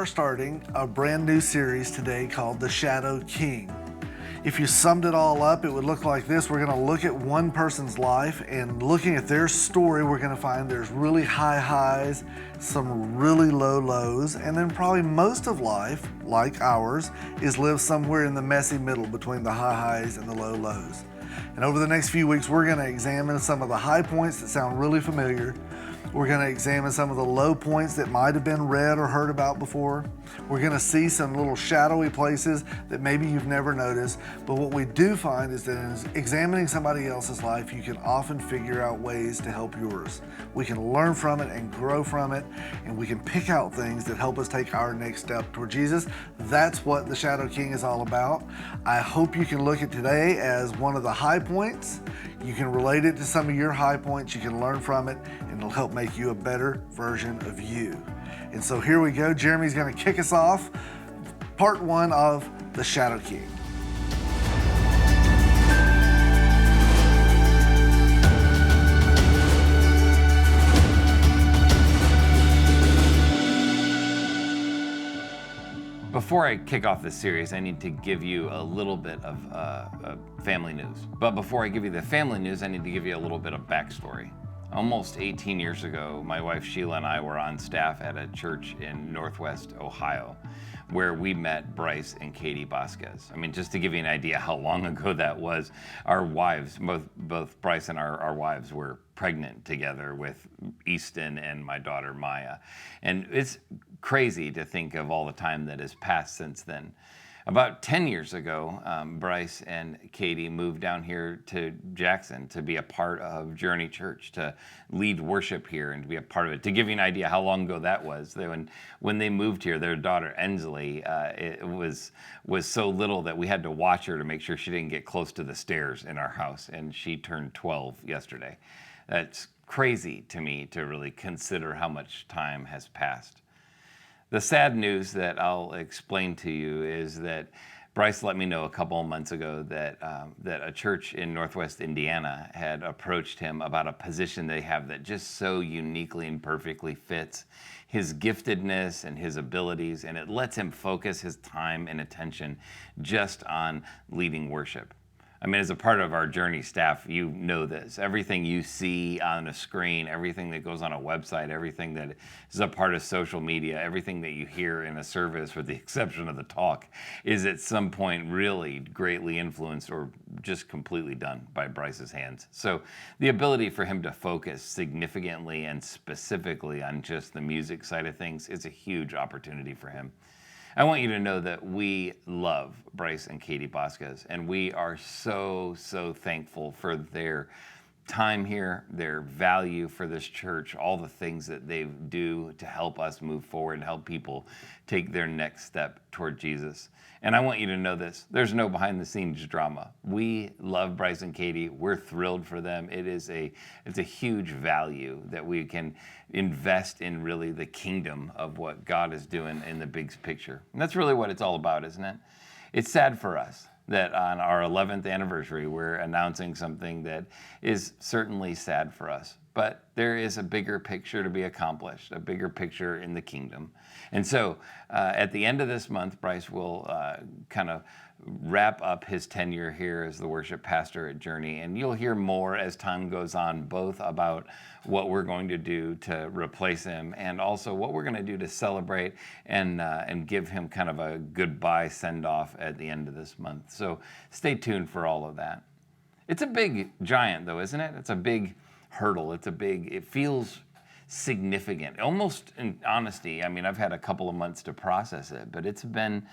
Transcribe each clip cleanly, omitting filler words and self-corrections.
are starting a brand new series today called The Shadow King. If you summed it all up, it would look like this. We're going to look at one person's life, and looking at their story, we're going to find there's really high highs, some really low lows, and then probably most of life, like ours, is lived somewhere in the messy middle between the high highs and the low lows. And over the next few weeks, we're going to examine some of the high points that sound really familiar. We're going to examine some of the low points that might have been read or heard about before. We're going to see some little shadowy places that maybe you've never noticed. But what we do find is that in examining somebody else's life, you can often figure out ways to help yours. We can learn from it and grow from it, and we can pick out things that help us take our next step toward Jesus. That's what the Shadow King is all about. I hope you can look at today as one of the high points. You can relate it to some of your high points. You can learn from it, and it'll help make you a better version of you. And so here we go. Jeremy's going to kick us off. Part one of The Shadow King. Before I kick off this series, I need to give you a little bit of family news. But before I give you the family news, I need to give you a little bit of backstory. Almost 18 years ago, my wife Sheila and I were on staff at a church in Northwest Ohio where we met Bryce and Katie Vasquez. I mean, just to give you an idea how long ago that was, our wives, both Bryce and our wives were pregnant together with Easton and my daughter Maya. And it's crazy to think of all the time that has passed since then. About 10 years ago, Bryce and Katie moved down here to Jackson to be a part of Journey Church, to lead worship here and to be a part of it. To give you an idea how long ago that was, when they moved here, their daughter Ensley it was so little that we had to watch her to make sure she didn't get close to the stairs in our house, and she turned 12 yesterday. That's crazy to me to really consider how much time has passed. The sad news that I'll explain to you is that Bryce let me know a couple of months ago that a church in Northwest Indiana had approached him about a position they have that just so uniquely and perfectly fits his giftedness and his abilities, and it lets him focus his time and attention just on leading worship. I mean, as a part of our Journey staff, you know this. Everything you see on a screen, everything that goes on a website, everything that is a part of social media, everything that you hear in a service, with the exception of the talk, is at some point really greatly influenced or just completely done by Bryce's hands. So the ability for him to focus significantly and specifically on just the music side of things is a huge opportunity for him. I want you to know that we love Bryce and Katie Vasquez, and we are so thankful for their time here, their value for this church, all the things that they do to help us move forward and help people take their next step toward Jesus. And I want you to know this, there's no behind the scenes drama. We love Bryce and Katie. We're thrilled for them. It's a huge value that we can invest in really the kingdom of what God is doing in the big picture. And that's really what it's all about, isn't it? It's sad for us that on our 11th anniversary, we're announcing something that is certainly sad for us. But there is a bigger picture to be accomplished, a bigger picture in the kingdom. And so at the end of this month, Bryce will kind of wrap up his tenure here as the worship pastor at Journey. And you'll hear more as time goes on, both about what we're going to do to replace him and also what we're going to do to celebrate and give him kind of a goodbye send-off at the end of this month. So stay tuned for all of that. It's a big giant, though, isn't it? It's a big hurdle. It feels significant. Almost in honesty, I mean, I've had a couple of months to process it, but it's been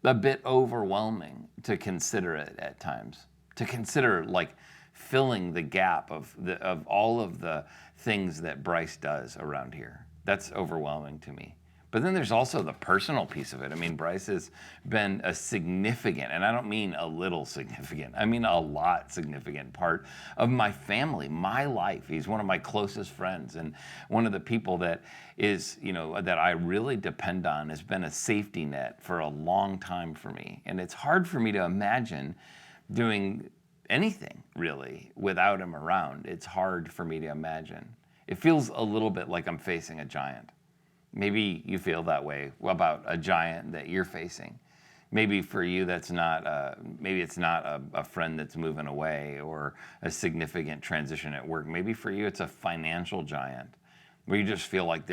a bit overwhelming to consider it at times. To consider like filling the gap of all of the things that Bryce does around here. That's overwhelming to me. But then there's also the personal piece of it. I mean, Bryce has been a significant, and I don't mean a little significant, I mean a lot significant part of my family, my life. He's one of my closest friends, and one of the people that is, that I really depend on, has been a safety net for a long time for me. And it's hard for me to imagine doing anything really without him around. It's hard for me to imagine. It feels a little bit like I'm facing a giant. Maybe you feel that way about a giant that you're facing. Maybe for you, that's not maybe it's not a friend that's moving away or a significant transition at work. Maybe for you, it's a financial giant where you just feel like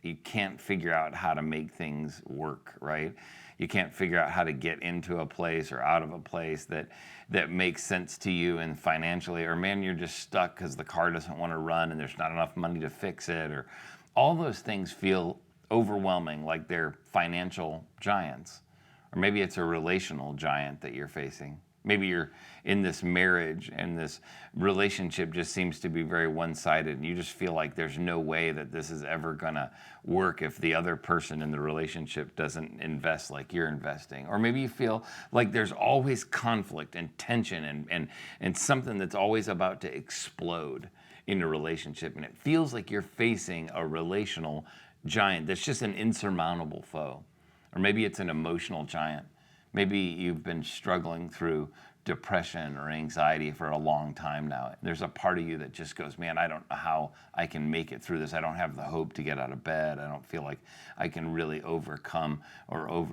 you can't figure out how to make things work, right? You can't figure out how to get into a place or out of a place that makes sense to you and financially, or man, you're just stuck because the car doesn't want to run and there's not enough money to fix it, or all those things feel overwhelming, like they're financial giants. Or maybe it's a relational giant that you're facing. Maybe you're in this marriage and this relationship just seems to be very one-sided, and you just feel like there's no way that this is ever gonna work if the other person in the relationship doesn't invest like you're investing. Or maybe you feel like there's always conflict and tension and something that's always about to explode in a relationship, and it feels like you're facing a relational giant that's just an insurmountable foe. Or maybe it's an emotional giant. Maybe you've been struggling through depression or anxiety for a long time now. There's a part of you that just goes, man, I don't know how I can make it through this. I don't have the hope to get out of bed. I don't feel like I can really overcome or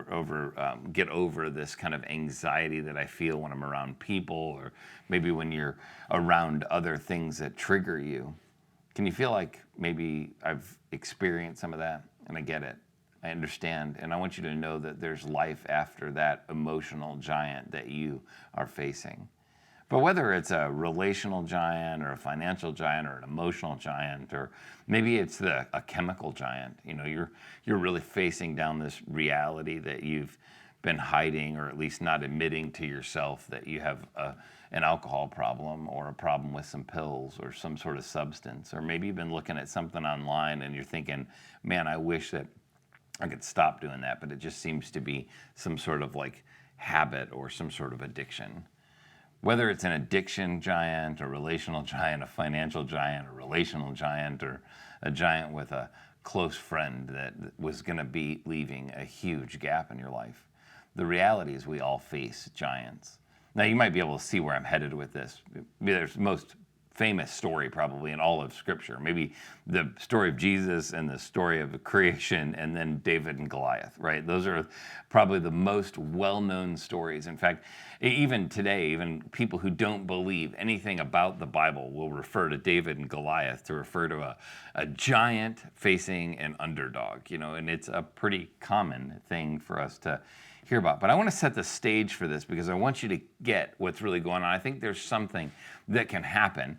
get over this kind of anxiety that I feel when I'm around people, or maybe when you're around other things that trigger you. Can you feel like maybe I've experienced some of that? And I get it. I understand, and I want you to know that there's life after that emotional giant that you are facing. But whether it's a relational giant or a financial giant or an emotional giant, or maybe it's a chemical giant, you're really facing down this reality that you've been hiding, or at least not admitting to yourself that you have an alcohol problem or a problem with some pills or some sort of substance. Or maybe you've been looking at something online and you're thinking, man, I wish that I could stop doing that, but it just seems to be some sort of like habit or some sort of addiction. Whether it's an addiction giant, a relational giant, a financial giant, a relational giant, or a giant with a close friend that was going to be leaving a huge gap in your life. The reality is we all face giants. Now you might be able to see where I'm headed with this. There's most famous story probably in all of Scripture. Maybe the story of Jesus and the story of creation, and then David and Goliath, right? Those are probably the most well-known stories. In fact, even today, even people who don't believe anything about the Bible will refer to David and Goliath to refer to a giant facing an underdog, and it's a pretty common thing for us to hear about. But I want to set the stage for this because I want you to get what's really going on. I think there's something that can happen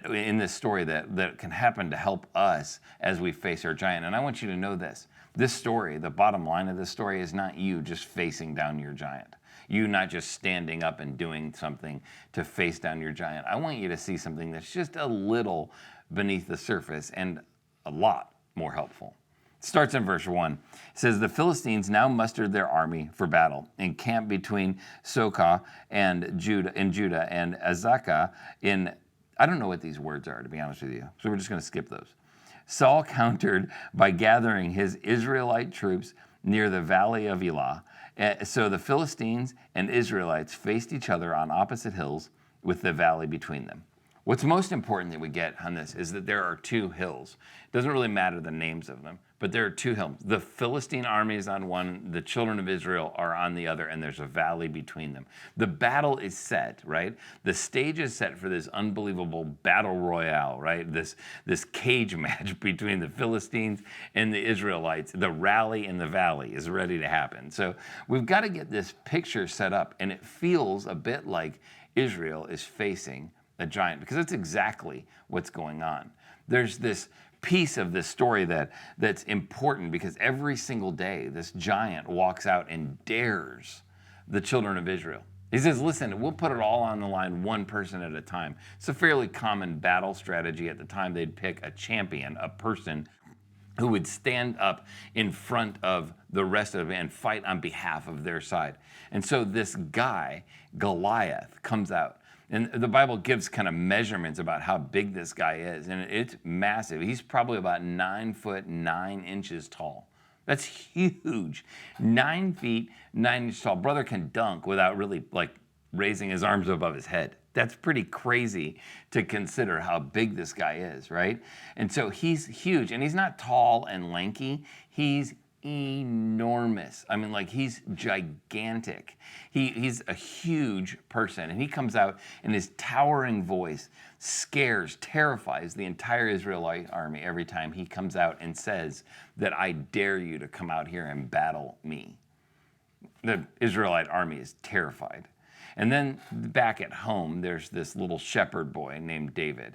in this story that can happen to help us as we face our giant. And I want you to know this. This story, the bottom line of this story, is not you just facing down your giant. You not just standing up and doing something to face down your giant. I want you to see something that's just a little beneath the surface and a lot more helpful. It starts in verse 1. It says, the Philistines now mustered their army for battle and camped between Socoh and Judah and Azekah in, I don't know what these words are, to be honest with you, so we're just going to skip those. Saul countered by gathering his Israelite troops near the valley of Elah. So the Philistines and Israelites faced each other on opposite hills with the valley between them. What's most important that we get on this is that there are two hills. It doesn't really matter the names of them, but there are two hills. The Philistine army is on one, the children of Israel are on the other, and there's a valley between them. The battle is set, right? The stage is set for this unbelievable battle royale, right? This cage match between the Philistines and the Israelites. The rally in the valley is ready to happen. So we've got to get this picture set up, and it feels a bit like Israel is facing a giant, because that's exactly what's going on. There's this piece of this story that's important, because every single day this giant walks out and dares the children of Israel. He says, listen, we'll put it all on the line, one person at a time. It's a fairly common battle strategy at the time. They'd pick a champion, a person who would stand up in front of the rest of them and fight on behalf of their side. And so this guy, Goliath, comes out. And the Bible gives kind of measurements about how big this guy is. And it's massive. He's probably about 9 foot 9 inches tall. That's huge. 9 feet 9 inches tall. Brother can dunk without really raising his arms above his head. That's pretty crazy to consider how big this guy is, right? And so he's huge, and he's not tall and lanky. He's enormous. I mean, like, he's gigantic. He's a huge person, and he comes out, and his towering voice scares, terrifies the entire Israelite army every time he comes out and says that I dare you to come out here and battle me. The Israelite army is terrified. And then back at home, there's this little shepherd boy named David.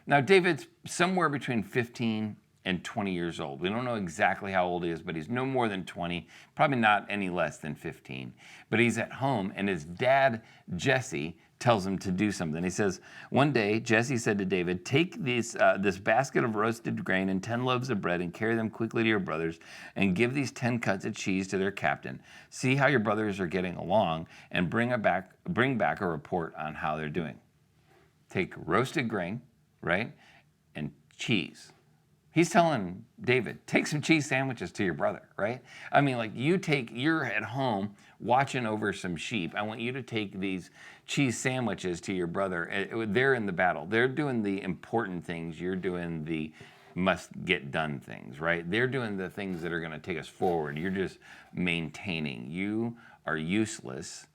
Now, David's somewhere between 15 and 20 years old. We don't know exactly how old he is, but he's no more than 20, probably not any less than 15. But he's at home, and his dad, Jesse, tells him to do something. He says, one day, Jesse said to David, take this basket of roasted grain and 10 loaves of bread and carry them quickly to your brothers and give these 10 cuts of cheese to their captain. See how your brothers are getting along and bring back a report on how they're doing. Take roasted grain, right, and cheese. He's telling David, take some cheese sandwiches to your brother, right? I mean, like, you're at home watching over some sheep. I want you to take these cheese sandwiches to your brother. They're in the battle. They're doing the important things. You're doing the must get done things, right? They're doing the things that are going to take us forward. You're just maintaining. You are useless.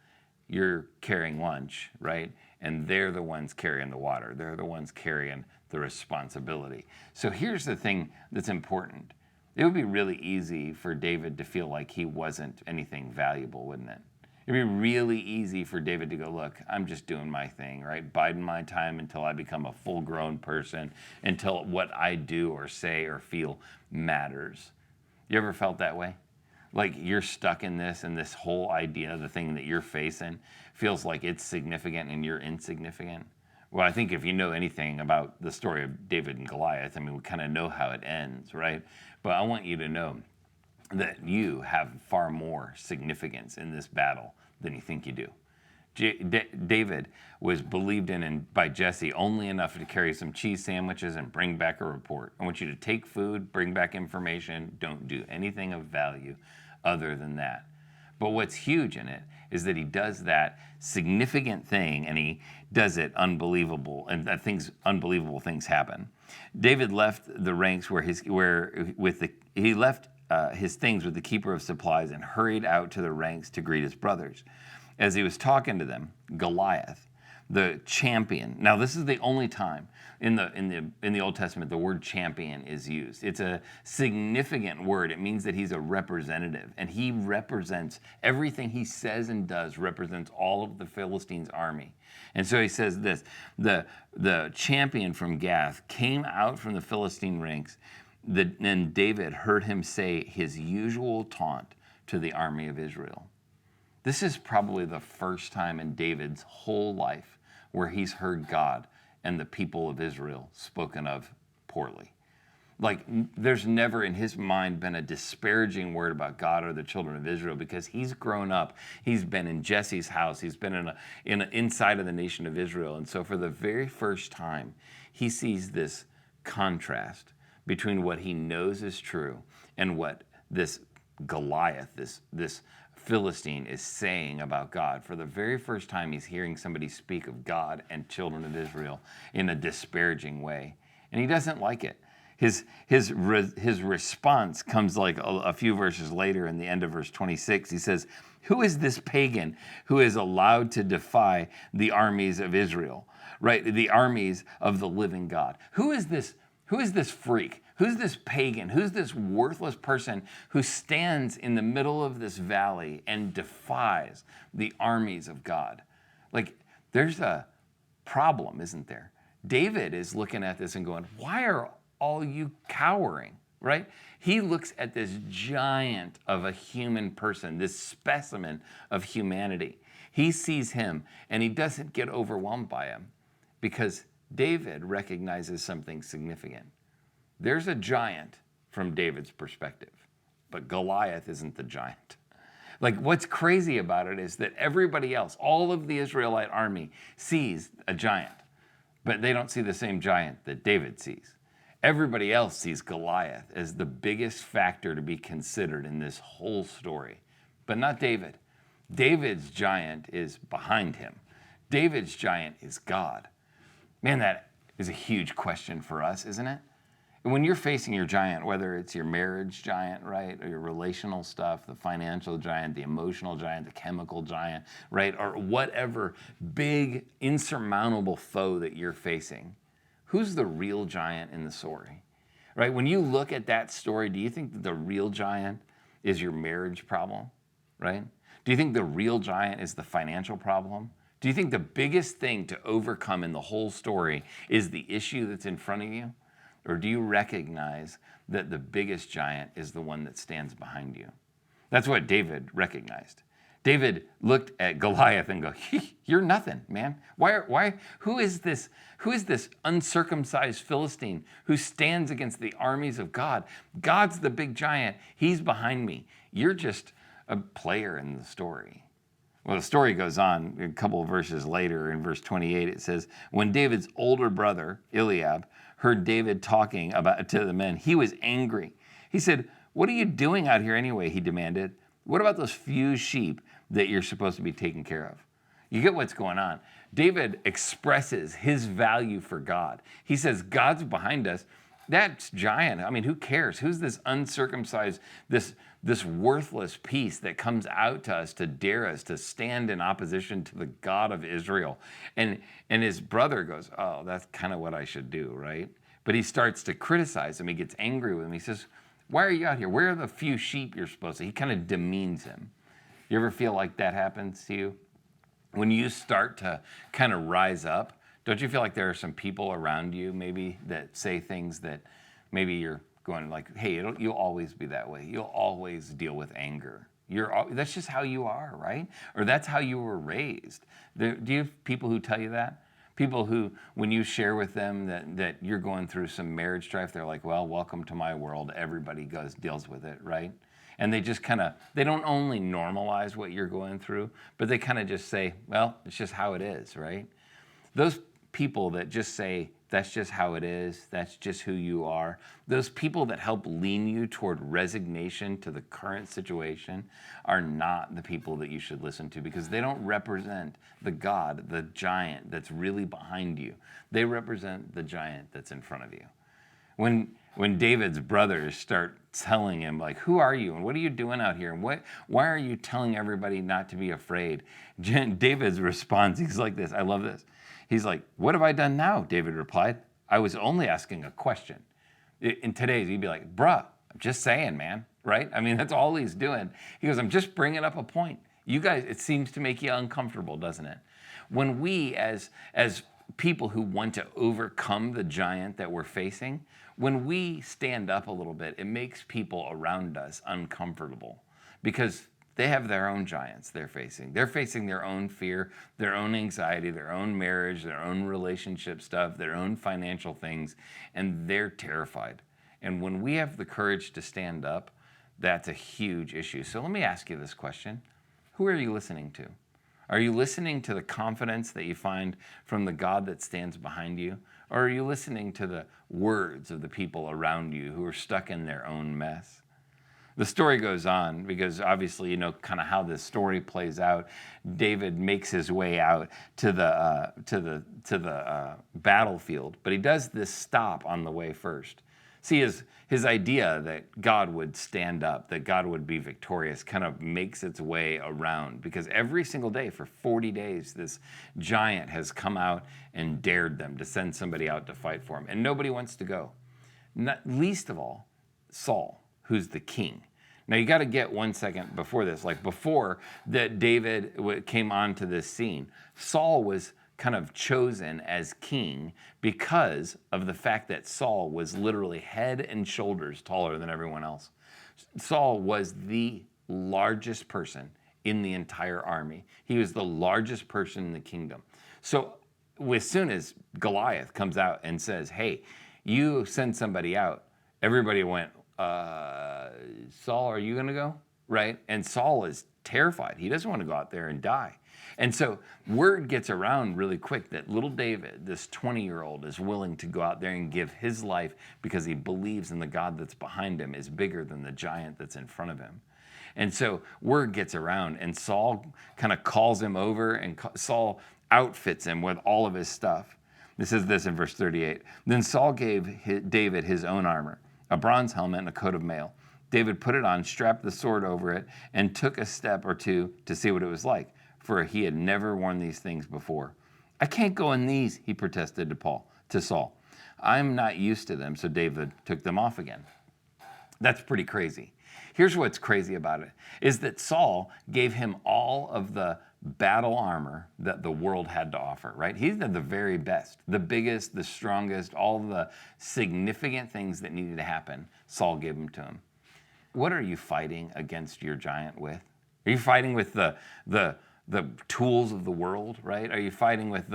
You're carrying lunch, right? And they're the ones carrying the water. They're the ones carrying the responsibility. So here's the thing that's important. It would be really easy for David to feel like he wasn't anything valuable, wouldn't it? It'd be really easy for David to go, look, I'm just doing my thing, right? Biding my time until I become a full-grown person, until what I do or say or feel matters. You ever felt that way? Like you're stuck in this, and this whole idea, the thing that you're facing, feels like it's significant and you're insignificant? Well, I think if you know anything about the story of David and Goliath, I mean, we kind of know how it ends, right? But I want you to know that you have far more significance in this battle than you think you do. David was believed in by Jesse only enough to carry some cheese sandwiches and bring back a report. I want you to take food, bring back information, don't do anything of value other than that. But what's huge in it is that he does that significant thing, and he does it unbelievable, and unbelievable things happen. David left the ranks he left his things with the keeper of supplies and hurried out to the ranks to greet his brothers. As he was talking to them, Goliath, the champion. Now, this is the only time in the Old Testament the word champion is used. It's a significant word. It means that he's a representative, and he represents everything he says and does, represents all of the Philistines' army. And so he says this, the champion from Gath came out from the Philistine ranks. Then David heard him say his usual taunt to the army of Israel. This is probably the first time in David's whole life where he's heard God and the people of Israel spoken of poorly. Like, there's never in his mind been a disparaging word about God or the children of Israel, because he's grown up. He's been in Jesse's house. He's been inside of the nation of Israel. And so for the very first time, he sees this contrast between what he knows is true and what this Goliath, this Philistine, is saying about God. For the very first time, he's hearing somebody speak of God and children of Israel in a disparaging way, and he doesn't like it. His response comes like a few verses later in the end of verse 26. He says, "Who is this pagan who is allowed to defy the armies of Israel?" Right, the armies of the living God. Who is this freak? Who's this pagan? Who's this worthless person who stands in the middle of this valley and defies the armies of God? Like, there's a problem, isn't there? David is looking at this and going, why are all you cowering, right? He looks at this giant of a human person, this specimen of humanity. He sees him, and he doesn't get overwhelmed by him, because David recognizes something significant. There's a giant from David's perspective, but Goliath isn't the giant. Like, what's crazy about it is that everybody else, all of the Israelite army, sees a giant, but they don't see the same giant that David sees. Everybody else sees Goliath as the biggest factor to be considered in this whole story, but not David. David's giant is behind him. David's giant is God. Man, that is a huge question for us, isn't it? And when you're facing your giant, whether it's your marriage giant, right, or your relational stuff, the financial giant, the emotional giant, the chemical giant, right, or whatever big, insurmountable foe that you're facing, who's the real giant in the story? Right? When you look at that story, do you think that the real giant is your marriage problem? Right? Do you think the real giant is the financial problem? Do you think the biggest thing to overcome in the whole story is the issue that's in front of you? Or do you recognize that the biggest giant is the one that stands behind you? That's what David recognized. David looked at Goliath and go, "You're nothing, man. Who is this uncircumcised Philistine who stands against the armies of God? God's the big giant. He's behind me. You're just a player in the story." Well, the story goes on a couple of verses later. In verse 28, it says, when David's older brother, Eliab, heard David talking to the men, he was angry. He said, "What are you doing out here anyway?" he demanded. "What about those few sheep that you're supposed to be taking care of?" You get what's going on. David expresses his value for God. He says, God's behind us. That's giant. I mean, who cares? Who's this uncircumcised, this worthless piece that comes out to us to dare us to stand in opposition to the God of Israel? And his brother goes, "Oh, that's kind of what I should do, right?" But he starts to criticize him. He gets angry with him. He says, "Why are you out here? Where are the few sheep you're supposed to?" He kind of demeans him. You ever feel like that happens to you? When you start to kind of rise up, don't you feel like there are some people around you maybe that say things that maybe you're going like, "Hey, you'll always be that way. You'll always deal with anger. That's just how you are, right?" Or that's how you were raised. Do you have people who tell you that? People who, when you share with them that you're going through some marriage strife, they're like, "Well, welcome to my world. Everybody deals with it," right? And they just they don't only normalize what you're going through, but they kind of just say, "Well, it's just how it is," right? Those people that just say, "That's just how it is, that's just who you are," those people that help lean you toward resignation to the current situation are not the people that you should listen to, because they don't represent the God, the giant that's really behind you. They represent the giant that's in front of you. When David's brothers start telling him, like, "Who are you? And what are you doing out here? And why are you telling everybody not to be afraid?" David's response, he's like this. I love this. He's like, "What have I done now?" David replied. "I was only asking a question." In today's, he'd be like, "Bruh, I'm just saying, man," right? I mean, that's all he's doing. He goes, "I'm just bringing up a point. You guys, it seems to make you uncomfortable, doesn't it?" When we, as people who want to overcome the giant that we're facing, when we stand up a little bit, it makes people around us uncomfortable because they have their own giants they're facing. They're facing their own fear, their own anxiety, their own marriage, their own relationship stuff, their own financial things, and they're terrified. And when we have the courage to stand up, that's a huge issue. So let me ask you this question. Who are you listening to? Are you listening to the confidence that you find from the God that stands behind you? Or are you listening to the words of the people around you who are stuck in their own mess? The story goes on because obviously, you know, kind of how this story plays out. David makes his way out to the battlefield, but he does this stop on the way first. See, his idea that God would stand up, that God would be victorious, kind of makes its way around, because every single day for 40 days, this giant has come out and dared them to send somebody out to fight for him, and nobody wants to go. Not least of all, Saul, who's the king. Now you got to get 1 second before this. Like before that David came onto this scene, Saul was kind of chosen as king because of the fact that Saul was literally head and shoulders taller than everyone else. Saul was the largest person in the entire army. He was the largest person in the kingdom. So as soon as Goliath comes out and says, "Hey, you send somebody out," everybody went, "Saul, are you going to go?" Right? And Saul is terrified. He doesn't want to go out there and die. And so word gets around really quick that little David, this 20-year-old, is willing to go out there and give his life because he believes in the God that's behind him is bigger than the giant that's in front of him. And so word gets around, and Saul kind of calls him over, and Saul outfits him with all of his stuff. It says this in verse 38. Then Saul gave David his own armor, a bronze helmet and a coat of mail. David put it on, strapped the sword over it, and took a step or two to see what it was like, for he had never worn these things before. I can't go in these, he protested to Saul. I'm not used to them, so David took them off again. That's pretty crazy. Here's what's crazy about it, is that Saul gave him all of the battle armor that the world had to offer, right? He's the very best, the biggest, the strongest, all the significant things that needed to happen. Saul gave them to him. What are you fighting against your giant with? Are you fighting with the tools of the world, right? Are you fighting with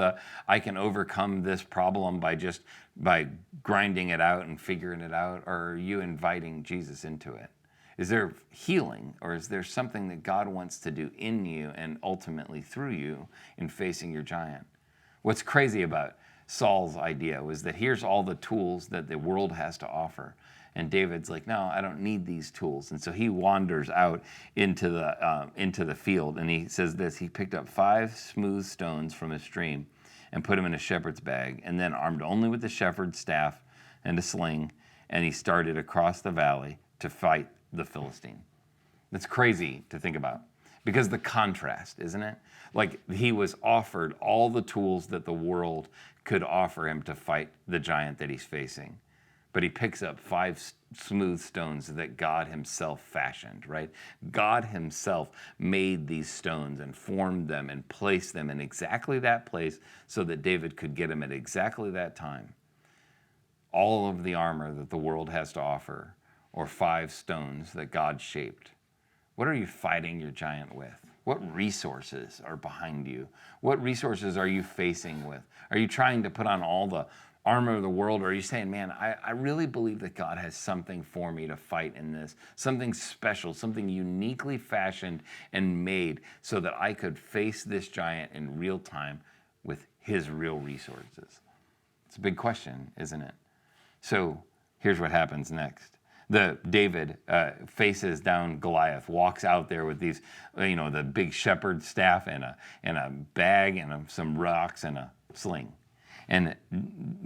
I can overcome this problem by grinding it out and figuring it out? Or are you inviting Jesus into it? Is there healing, or is there something that God wants to do in you and ultimately through you in facing your giant? What's crazy about Saul's idea was that here's all the tools that the world has to offer. And David's like, no, I don't need these tools. And so he wanders out into the field, and he says this: he picked up 5 smooth stones from a stream and put them in a shepherd's bag, and then, armed only with the shepherd's staff and a sling, and he started across the valley to fight the Philistine. That's crazy to think about, because the contrast, isn't it? Like, he was offered all the tools that the world could offer him to fight the giant that he's facing. But he picks up 5 smooth stones that God himself fashioned, right? God himself made these stones and formed them and placed them in exactly that place so that David could get them at exactly that time. All of the armor that the world has to offer, or 5 stones that God shaped. What are you fighting your giant with? What resources are behind you? What resources are you facing with? Are you trying to put on all the armor of the world, or are you saying, man, I really believe that God has something for me to fight in this, something special, something uniquely fashioned and made so that I could face this giant in real time with his real resources? It's a big question, isn't it? So here's what happens next. David faces down Goliath, walks out there with these, the big shepherd staff and a bag and some rocks and a sling. And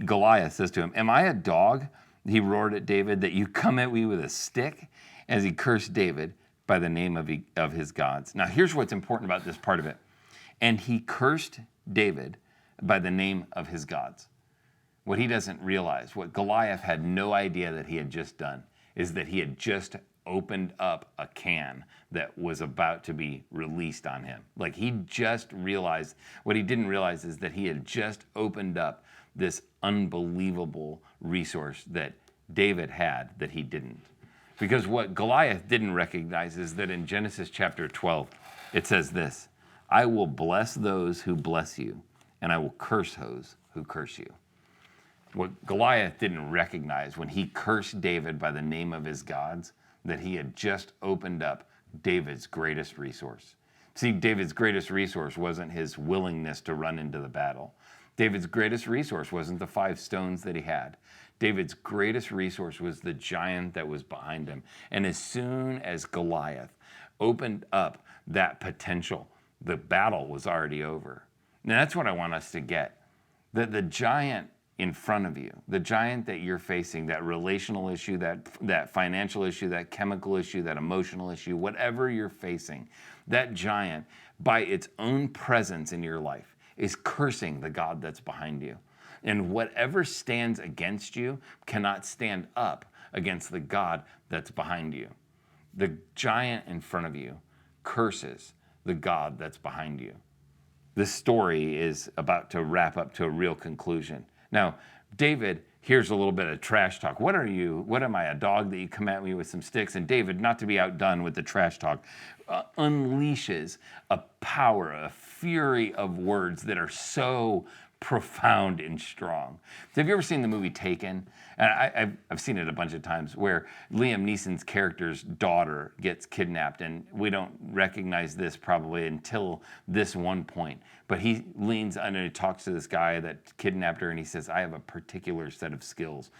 Goliath says to him, "Am I a dog?" He roared at David, "that you come at me with a stick?" As he cursed David by the name of his gods. Now, here's what's important about this part of it. And he cursed David by the name of his gods. What he doesn't realize, what Goliath had no idea that he had just done, is that he had just opened up a can that was about to be released on him. Like, he just realized, what he didn't realize is that he had just opened up this unbelievable resource that David had that he didn't. Because what Goliath didn't recognize is that in Genesis chapter 12, it says this: "I will bless those who bless you, and I will curse those who curse you." What Goliath didn't recognize when he cursed David by the name of his gods, that he had just opened up David's greatest resource. See, David's greatest resource wasn't his willingness to run into the battle. David's greatest resource wasn't the 5 stones that he had. David's greatest resource was the giant that was behind him. And as soon as Goliath opened up that potential, the battle was already over. Now, that's what I want us to get. That the giant in front of you, the giant that you're facing, that relational issue, that financial issue, that chemical issue, that emotional issue, whatever you're facing, that giant, by its own presence in your life, is cursing the God that's behind you. And whatever stands against you cannot stand up against the God that's behind you. The giant in front of you curses the God that's behind you. This story is about to wrap up to a real conclusion. Now, David hears a little bit of trash talk. What are you? What am I, a dog that you come at me with some sticks? And David, not to be outdone with the trash talk, unleashes a power, a fury of words that are so profound and strong. So have you ever seen the movie Taken? And I've seen it a bunch of times, where Liam Neeson's character's daughter gets kidnapped, and we don't recognize this probably until this one point. But he leans and he talks to this guy that kidnapped her, and he says, I have a particular set of skills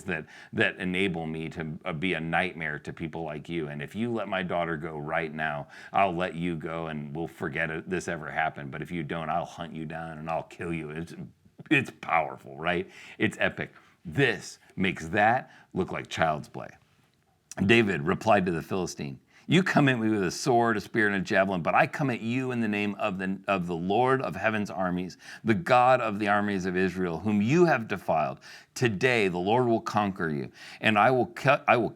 that enable me to be a nightmare to people like you. And if you let my daughter go right now, I'll let you go and we'll forget this ever happened. But if you don't, I'll hunt you down and I'll kill you. It's powerful, right? It's epic. This makes that look like child's play. David replied to the Philistine, you come at me with a sword, a spear, and a javelin, but I come at you in the name of the Lord of heaven's armies, the God of the armies of Israel, whom you have defiled. Today the Lord will conquer you, and I will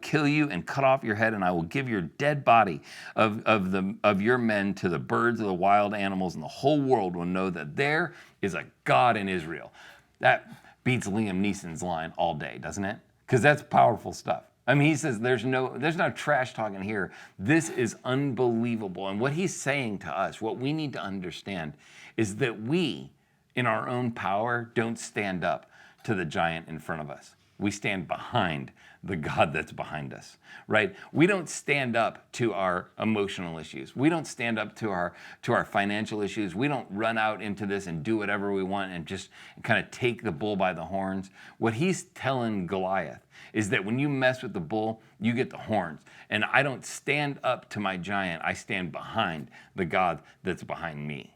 kill you and cut off your head, and I will give your dead body of your men to the birds of the wild animals, and the whole world will know that there is a God in Israel. That beats Liam Neeson's line all day, doesn't it? Because that's powerful stuff. I mean, he says there's no trash talking here. This is unbelievable. And what he's saying to us, what we need to understand, is that we, in our own power, don't stand up to the giant in front of us. We stand behind the God that's behind us, right? We don't stand up to our emotional issues. We don't stand up to our financial issues. We don't run out into this and do whatever we want and just kind of take the bull by the horns. What he's telling Goliath is that when you mess with the bull, you get the horns. And I don't stand up to my giant. I stand behind the God that's behind me.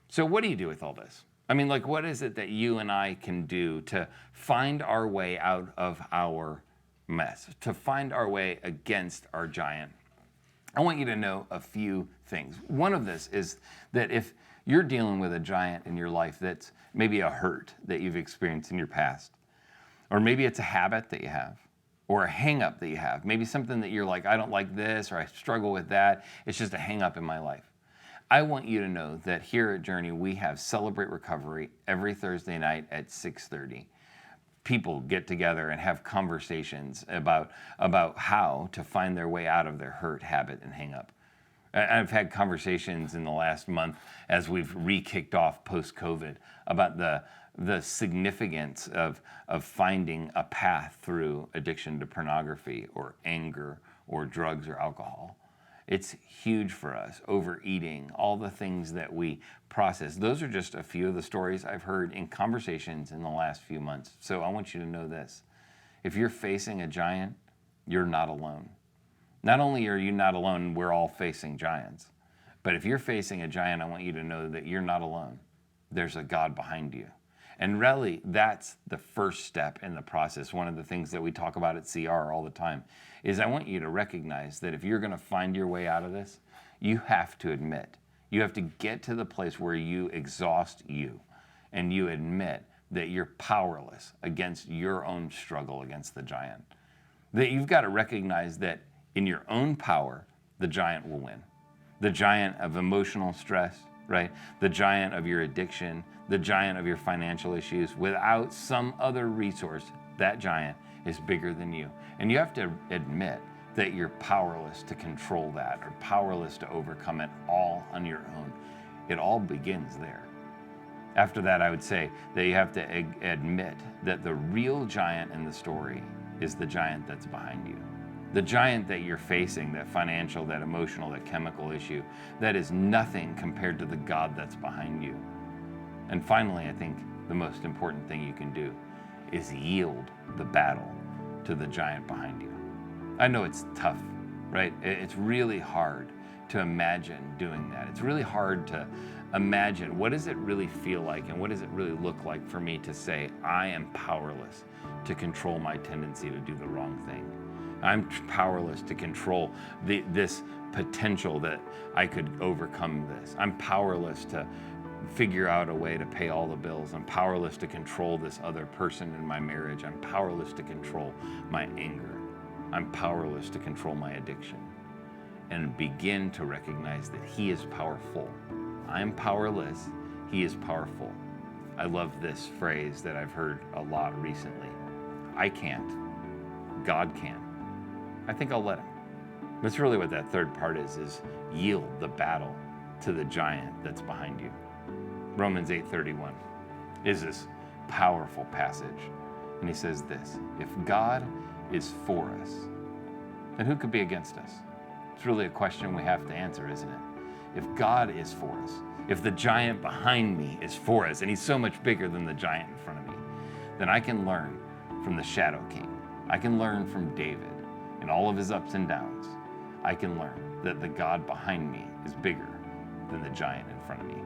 So what do you do with all this? I mean, like, what is it that you and I can do to find our way out of our mess, to find our way against our giant? I want you to know a few things. One of this is that if you're dealing with a giant in your life that's maybe a hurt that you've experienced in your past, or maybe it's a habit that you have, or a hang-up that you have, maybe something that you're like, I don't like this, or I struggle with that, it's just a hang-up in my life. I want you to know that here at Journey, we have Celebrate Recovery every Thursday night at 6:30. People get together and have conversations about how to find their way out of their hurt, habit, and hang-up. I've had conversations in the last month as we've re-kicked off post-COVID about the significance of finding a path through addiction to pornography or anger or drugs or alcohol. It's huge for us. Overeating, all the things that we process. Those are just a few of the stories I've heard in conversations in the last few months. So I want you to know this. If you're facing a giant, you're not alone. Not only are you not alone, we're all facing giants. But if you're facing a giant, I want you to know that you're not alone. There's a God behind you. And really, that's the first step in the process. One of the things that we talk about at CR all the time is I want you to recognize that if you're going to find your way out of this, you have to admit, you have to get to the place where you exhaust you and you admit that you're powerless against your own struggle against the giant. That you've got to recognize that in your own power, the giant will win. The giant of emotional stress, right? The giant of your addiction, the giant of your financial issues. Without some other resource, that giant is bigger than you. And you have to admit that you're powerless to control that or powerless to overcome it all on your own. It all begins there. After that, I would say that you have to admit that the real giant in the story is the giant that's behind you. The giant that you're facing, that financial, that emotional, that chemical issue, that is nothing compared to the God that's behind you. And finally, I think the most important thing you can do is yield the battle to the giant behind you. I know it's tough, right? It's really hard to imagine doing that. It's really hard to imagine what does it really feel like and what does it really look like for me to say, I am powerless to control my tendency to do the wrong thing. I'm powerless to control this potential that I could overcome this. I'm powerless to figure out a way to pay all the bills. I'm powerless to control this other person in my marriage. I'm powerless to control my anger. I'm powerless to control my addiction. And begin to recognize that He is powerful. I'm powerless. He is powerful. I love this phrase that I've heard a lot recently. I can't. God can. I think I'll let Him. That's really what that third part is yield the battle to the giant that's behind you. Romans 8:31. is this powerful passage. And he says this: if God is for us, then who could be against us? It's really a question we have to answer, isn't it? If God is for us, if the giant behind me is for us, and he's so much bigger than the giant in front of me, then I can learn from the Shadow King. I can learn from David and all of his ups and downs. I can learn that the God behind me is bigger than the giant in front of me.